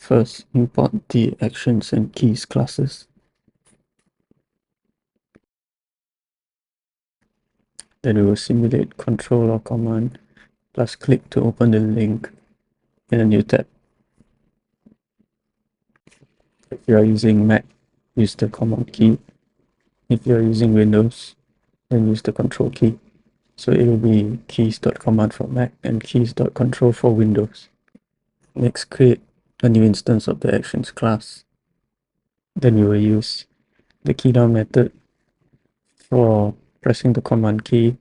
First, import the actions and keys classes. Then we will simulate control or command plus click to open the link in a new tab. If you are using Mac, use the command key. If you are using Windows, then use the control key. So it will be keys.command for Mac and keys.control for Windows. Next, create a new instance of the actions class. Then we will use the keydown method for pressing the command key,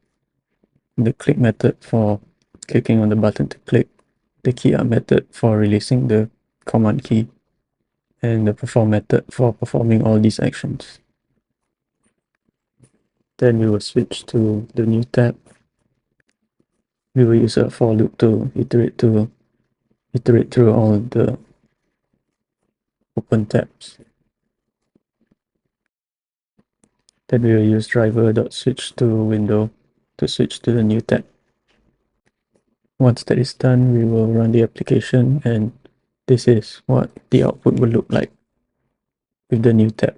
the click method for clicking on the button to click, the key up method for releasing the command key, and the perform method for performing all these actions. Then we will switch to the new tab. We will use a for loop to iterate through all the open tabs. Then we will use driver.switch to window to switch to the new tab. Once that is done, we will run the application, and this is what the output will look like with the new tab.